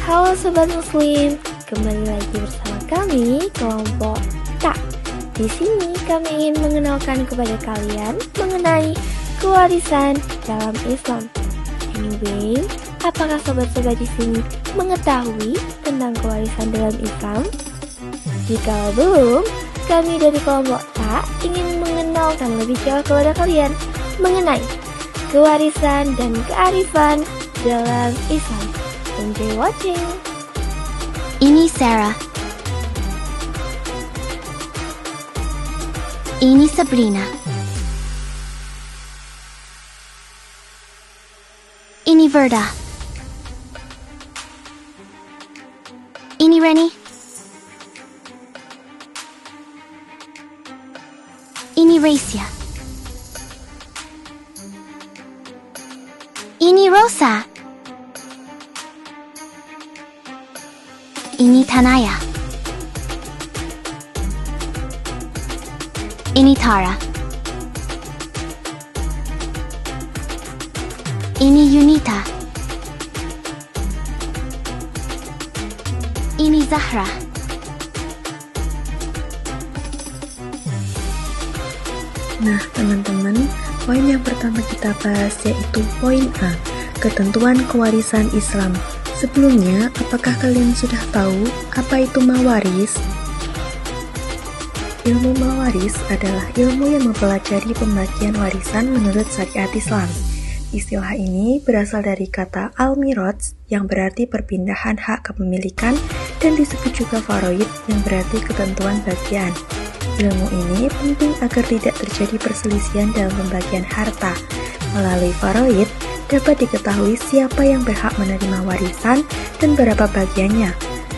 Halo Sobat Muslim, kembali lagi bersama kami, kelompok K. Di sini kami ingin mengenalkan kepada kalian mengenai kewarisan dalam Islam. Anyway, apakah sobat-sobat di sini mengetahui tentang kewarisan dalam Islam? Jika belum, kami dari kelompok K ingin mengenalkan lebih jauh kepada kalian mengenai kewarisan dan kearifan dalam Islam. Enjoy watching. Ini Sarah. Ini Sabrina. Ini Verda. Ini Reni. Ini Racia. Ini Rosa. Ini Tanaya. Ini Tara. Ini Yunita. Ini Zahra. Nah, teman-teman, poin yang pertama kita bahas yaitu poin A, ketentuan kewarisan Islam. Sebelumnya, apakah kalian sudah tahu apa itu mawaris? Ilmu mawaris adalah ilmu yang mempelajari pembagian warisan menurut syariat Islam. Istilah ini berasal dari kata al-mirats yang berarti perpindahan hak kepemilikan dan disebut juga faraid yang berarti ketentuan bagian. Ilmu ini penting agar tidak terjadi perselisihan dalam pembagian harta. Melalui faraid, dapat diketahui siapa yang berhak menerima warisan dan berapa bagiannya.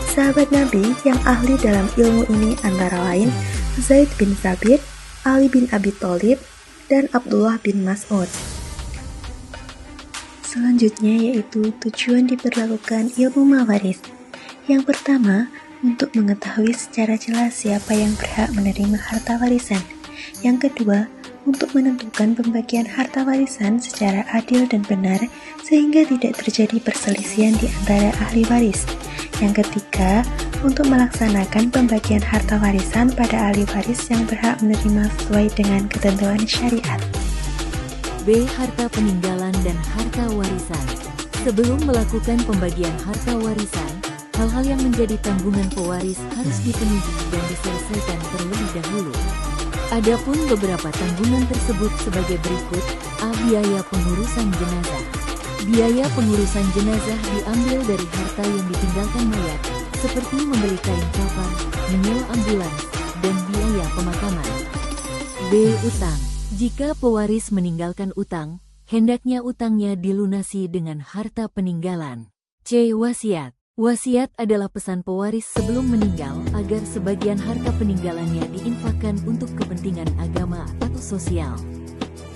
Sahabat Nabi yang ahli dalam ilmu ini antara lain Zaid bin Sabit, Ali bin Abi Thalib, dan Abdullah bin Mas'ud. Selanjutnya yaitu tujuan diperlakukan ilmu mawaris. Yang pertama, untuk mengetahui secara jelas siapa yang berhak menerima harta warisan. Yang kedua, untuk menentukan pembagian harta warisan secara adil dan benar sehingga tidak terjadi perselisihan di antara ahli waris. Yang ketiga, untuk melaksanakan pembagian harta warisan pada ahli waris yang berhak menerima sesuai dengan ketentuan syariat. B. Harta peninggalan dan harta warisan. Sebelum melakukan pembagian harta warisan, hal-hal yang menjadi tanggungan pewaris harus dipenuhi dan diselesaikan terlebih dahulu. Adapun beberapa tanggungan tersebut sebagai berikut. A. Biaya pengurusan jenazah. Biaya pengurusan jenazah diambil dari harta yang ditinggalkan mayat, seperti membeli kain kafan, menyewa ambulans, dan biaya pemakaman. B. Utang. Jika pewaris meninggalkan utang, hendaknya utangnya dilunasi dengan harta peninggalan. C. Wasiat. Wasiat adalah pesan pewaris sebelum meninggal agar sebagian harta peninggalannya diinfakkan untuk kepentingan agama atau sosial.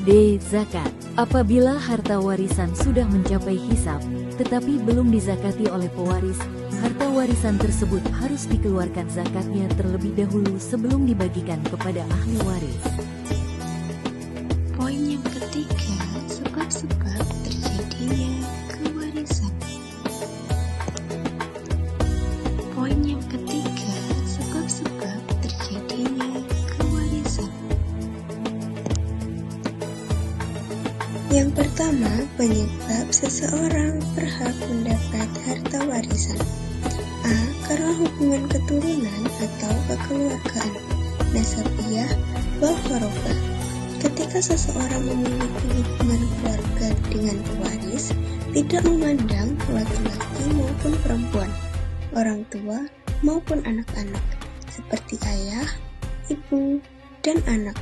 D. Zakat. Apabila harta warisan sudah mencapai hisab, tetapi belum dizakati oleh pewaris, harta warisan tersebut harus dikeluarkan zakatnya terlebih dahulu sebelum dibagikan kepada ahli waris. Poin yang ketiga, sebab-sebab terjadinya kewarisan. Poin yang ketiga, sebab-sebab terjadinya kewarisan. Yang pertama, penyebab seseorang berhak mendapat harta warisan. A. Karena hubungan keturunan atau kekeluargaan, nasabiyah, wal qarabah. Ketika seseorang memiliki hubungan keluarga dengan pewaris, tidak memandang laki-laki maupun perempuan, orang tua maupun anak-anak, seperti ayah, ibu, dan anak.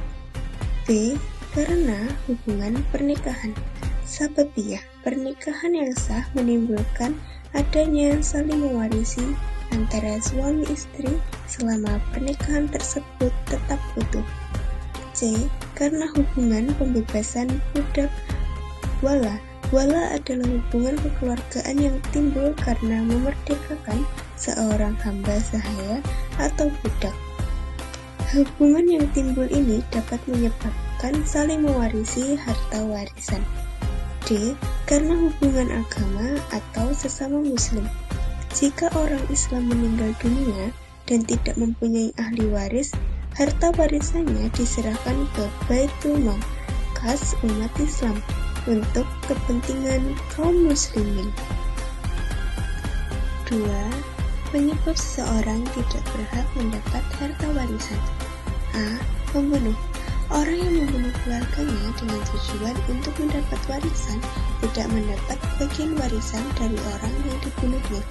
B. Karena hubungan pernikahan. Sababiyah, pernikahan yang sah menimbulkan adanya saling mewarisi antara suami istri selama pernikahan tersebut tetap utuh. C. Karena hubungan pembebasan budak wala. Wala adalah hubungan kekeluargaan yang timbul karena memerdekakan seorang hamba sahaya atau budak. Hubungan yang timbul ini dapat menyebabkan saling mewarisi harta warisan. D. Karena hubungan agama atau sesama muslim. Jika orang Islam meninggal dunia dan tidak mempunyai ahli waris, harta warisannya diserahkan ke Baitul Mal kas umat Islam untuk kepentingan kaum muslimin. 2. Penyebab seseorang tidak berhak mendapat harta warisan. A. Membunuh. Orang yang membunuh keluarganya dengan tujuan untuk mendapat warisan tidak mendapat bagian warisan dari orang yang dibunuhnya.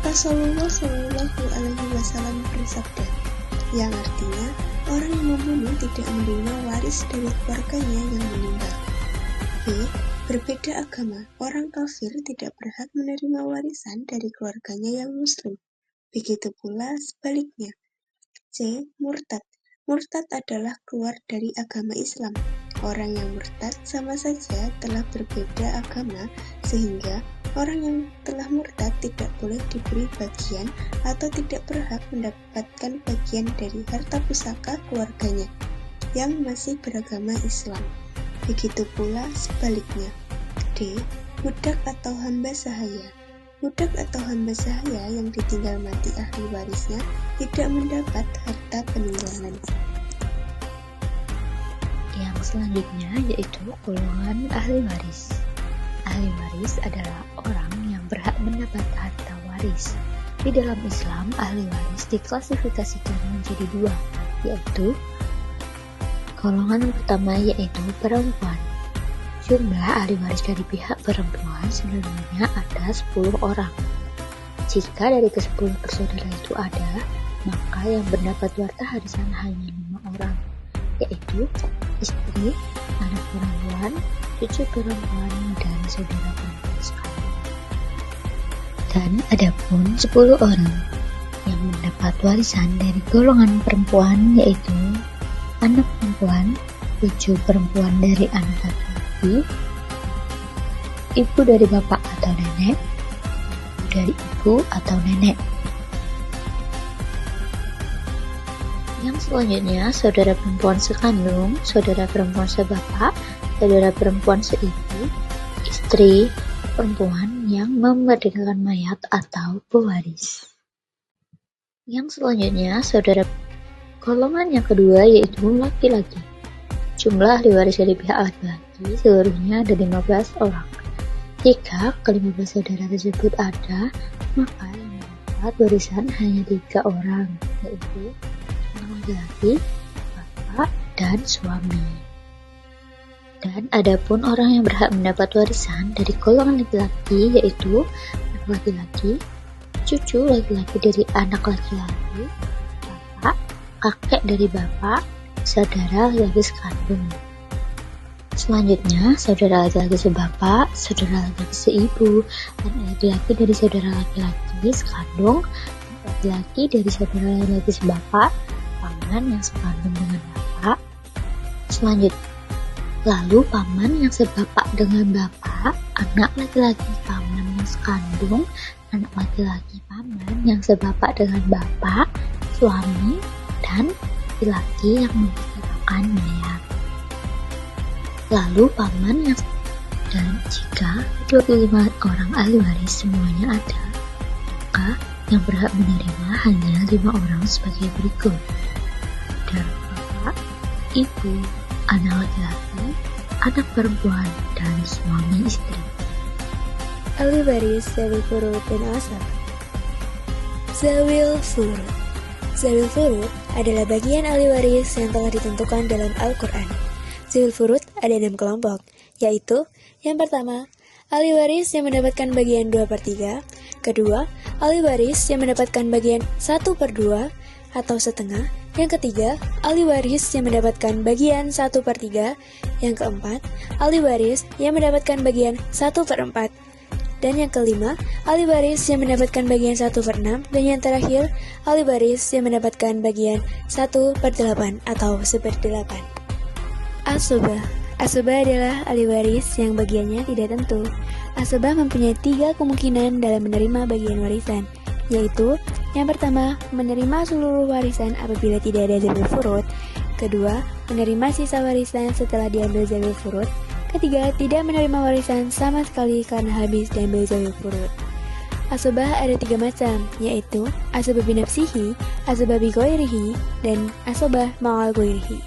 Rasulullah Shallallahu Alaihi Wasallam bersabda, yang artinya orang yang membunuh tidak menerima waris dari keluarganya yang meninggal. B. Berbeda agama, orang kafir tidak berhak menerima warisan dari keluarganya yang muslim. Begitu pula sebaliknya. C. Murtad. Murtad adalah keluar dari agama Islam. Orang yang murtad sama saja telah berbeda agama, sehingga orang yang telah murtad tidak boleh diberi bagian atau tidak berhak mendapatkan bagian dari harta pusaka keluarganya yang masih beragama Islam. Begitu pula sebaliknya. D. Budak atau hamba sahaya. Budak atau hamba sahaya yang ditinggal mati ahli warisnya tidak mendapat harta peninggalan. Yang selanjutnya yaitu golongan ahli waris. Ahli waris adalah orang yang berhak mendapat harta waris. Di dalam Islam, ahli waris diklasifikasikan menjadi dua, yaitu golongan pertama yaitu perempuan. Jumlah ahli waris dari pihak perempuan seluruhnya ada 10 orang. Jika dari ke-10 bersaudara itu ada, maka yang mendapat harta warisan hanya 5 orang, yaitu istri, anak perempuan, cucu perempuan, dan saudara perempuan sekalian. Dan adapun 10 orang yang mendapat warisan dari golongan perempuan, yaitu anak perempuan, cucu perempuan dari anak laki-laki, ibu dari bapak atau nenek, ibu dari ibu atau nenek. Yang selanjutnya, saudara perempuan sekandung, saudara perempuan sebapak, saudara perempuan seibu, istri perempuan yang memerdekakan mayat atau pewaris. Yang selanjutnya, saudara golongan yang kedua yaitu laki-laki. Jumlah ahli waris dari pihak laki-laki seluruhnya ada 15 orang. Jika ke-15 saudara tersebut ada, maka yang mendapat warisan hanya 3 orang, yaitu laki-laki, bapak, dan suami. Dan adapun orang yang berhak mendapat warisan dari golongan laki-laki yaitu anak laki-laki, cucu laki-laki dari anak laki-laki, bapak, kakek dari bapak, saudara laki-laki sekandung. Selanjutnya, saudara laki-laki sebapak, saudara laki-laki seibu, dan laki-laki dari saudara laki-laki sekandung, laki-laki dari saudara laki-laki sebapak, paman yang sekandung dengan bapak. Selanjutnya, lalu paman yang sebapak dengan bapak, anak laki-laki paman yang sekandung, anak laki-laki paman yang sebapak dengan bapak, suami, dan laki-laki yang memerdekakan mayat. Lalu paman yang dan jika 25 orang ahli waris semuanya ada, maka yang berhak menerima hanya 5 orang sebagai berikut. Dan bapak, ibu, anak laki-laki, anak perempuan, dan suami istri. Ahli waris Zawil Furud dan Asab. Zawil Furud. Zawil Furud adalah bagian ahli waris yang telah ditentukan dalam Al-Quran. Zawil Furud ada 6 kelompok, yaitu yang pertama, ahli waris yang mendapatkan bagian 2/3, kedua, ahli waris yang mendapatkan bagian 1/2 atau setengah, yang ketiga, ahli waris yang mendapatkan bagian 1/3, yang keempat, ahli waris yang mendapatkan bagian 1/4, dan yang kelima, ahli waris yang mendapatkan bagian 1/6, dan yang terakhir, ahli waris yang mendapatkan bagian 1/8 atau 1/8. Asabah. Asabah adalah ahli waris yang bagiannya tidak tentu. Asabah mempunyai 3 kemungkinan dalam menerima bagian warisan, yaitu yang pertama, menerima seluruh warisan apabila tidak ada zawil furud. Kedua, menerima sisa warisan setelah diambil zawil furud. Ketiga, tidak menerima warisan sama sekali karena habis diambil zawil furud. Asobah ada 3 macam, yaitu asobah binafsihi, asobah bigoirihi, dan asobah ma'al goirihi.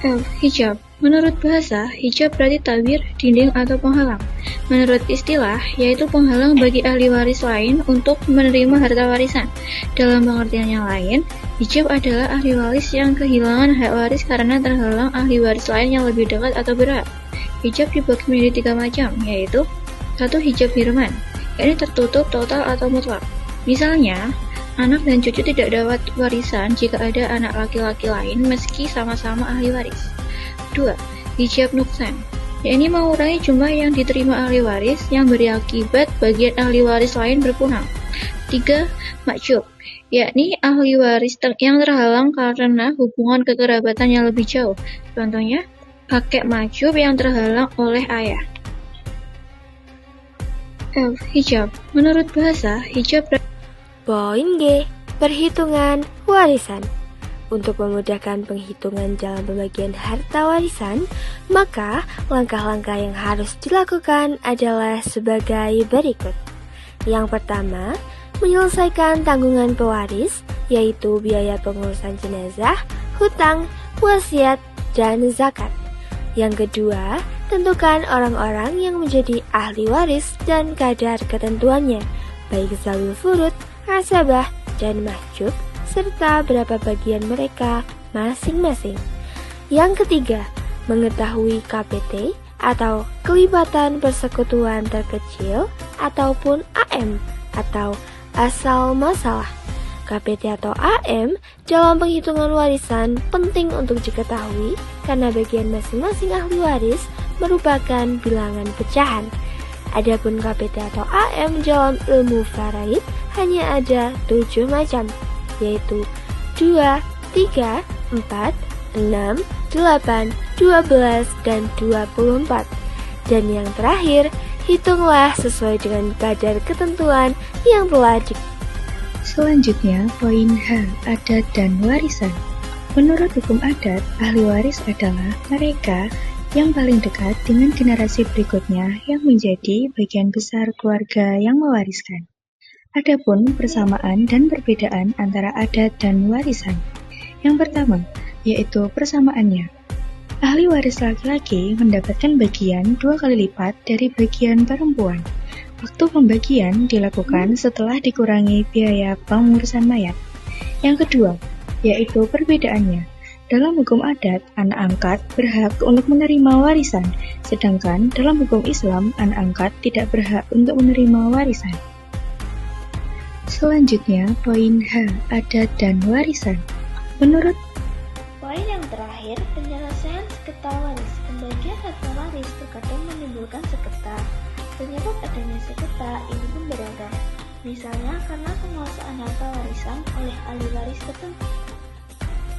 F. Hijab. Menurut bahasa, hijab berarti tabir, dinding, atau penghalang. Menurut istilah, yaitu penghalang bagi ahli waris lain untuk menerima harta warisan. Dalam pengertian yang lain, hijab adalah ahli waris yang kehilangan hak waris karena terhalang ahli waris lain yang lebih dekat atau berhak. Hijab dibagi menjadi 3 macam, yaitu 1. Hijab hirman, yakni tertutup total atau mutlak. Misalnya, anak dan cucu tidak dapat warisan jika ada anak laki-laki lain meski sama-sama ahli waris. 2. Hijab nuksan, yakni mengurangi jumlah yang diterima ahli waris yang berakibat bagian ahli waris lain berkurang. 3. Mahjub, yakni ahli waris yang terhalang karena hubungan kekerabatan yang lebih jauh. Contohnya, kakek mahjub yang terhalang oleh ayah. F. Hijab. Menurut bahasa, hijab Poin G. Perhitungan warisan. Untuk memudahkan penghitungan dalam pembagian harta warisan, maka langkah-langkah yang harus dilakukan adalah sebagai berikut. Yang pertama, menyelesaikan tanggungan pewaris, yaitu biaya pengurusan jenazah, hutang, wasiat, dan zakat. Yang kedua, tentukan orang-orang yang menjadi ahli waris dan kadar ketentuannya, baik zawil furud, asabah, dan mahjub, serta berapa bagian mereka masing-masing. Yang ketiga, mengetahui KPT atau kelibatan persekutuan terkecil ataupun AM atau asal masalah. KPT atau AM dalam penghitungan warisan penting untuk diketahui karena bagian masing-masing ahli waris merupakan bilangan pecahan. Adapun KPT atau AM dalam ilmu faraid hanya ada 7 macam, yaitu 2, 3, 4, 6, 8, 12, dan 24. Dan yang terakhir, hitunglah sesuai dengan kadar ketentuan yang telah Selanjutnya, poin H, adat dan warisan. Menurut hukum adat, ahli waris adalah mereka yang paling dekat dengan generasi berikutnya yang menjadi bagian besar keluarga yang mewariskan. Adapun persamaan dan perbedaan antara adat dan warisan. Yang pertama, yaitu persamaannya. Ahli waris laki-laki mendapatkan bagian 2 kali lipat dari bagian perempuan. Waktu pembagian dilakukan setelah dikurangi biaya pengurusan mayat. Yang kedua, yaitu perbedaannya. Dalam hukum adat, anak angkat berhak untuk menerima warisan, sedangkan dalam hukum Islam, anak angkat tidak berhak untuk menerima warisan. Selanjutnya, poin H, adat dan warisan. Menurut Poin yang terakhir, penyelesaian sengketa waris. Pembagian harta waris terkadang menimbulkan sengketa. Penyebab adanya sengketa ini pun beragam. Misalnya karena penguasaan harta warisan oleh ahli waris tertentu.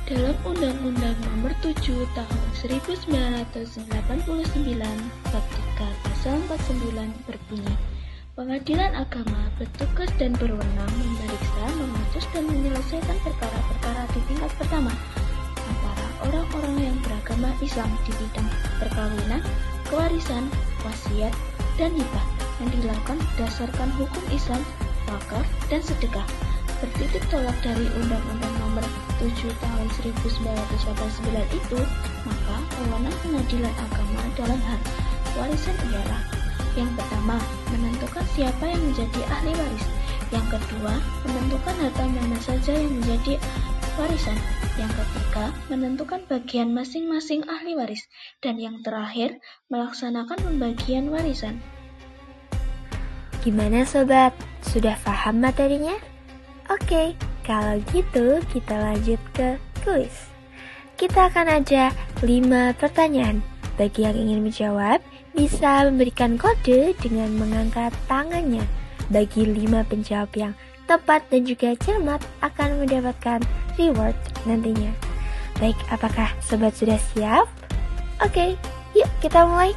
Dalam Undang-Undang Nomor 7 Tahun 1989, Bab 3 Pasal 49 berbunyi, Pengadilan Agama bertugas dan berwenang memeriksa, memutus, dan menyelesaikan perkara-perkara di tingkat pertama antara orang-orang yang beragama Islam di bidang perkawinan, kewarisan, wasiat, dan hibah yang dilakukan berdasarkan hukum Islam, wakaf, dan sedekah. Bertitik tolak dari Undang-Undang Nomor 7 Tahun 1989 itu, maka wewenang pengadilan agama dalam hal warisan ialah: yang pertama, menentukan siapa yang menjadi ahli waris. Yang kedua, menentukan harta mana saja yang menjadi warisan. Yang ketiga, menentukan bagian masing-masing ahli waris. Dan yang terakhir, melaksanakan pembagian warisan. Gimana sobat? Sudah paham materinya? Oke, kalau gitu kita lanjut ke kuis. Kita akan ada 5 pertanyaan. Bagi yang ingin menjawab, bisa memberikan kode dengan mengangkat tangannya. Bagi 5 penjawab yang tepat dan juga cermat akan mendapatkan reward nantinya. Baik, apakah sobat sudah siap? Oke, yuk kita mulai.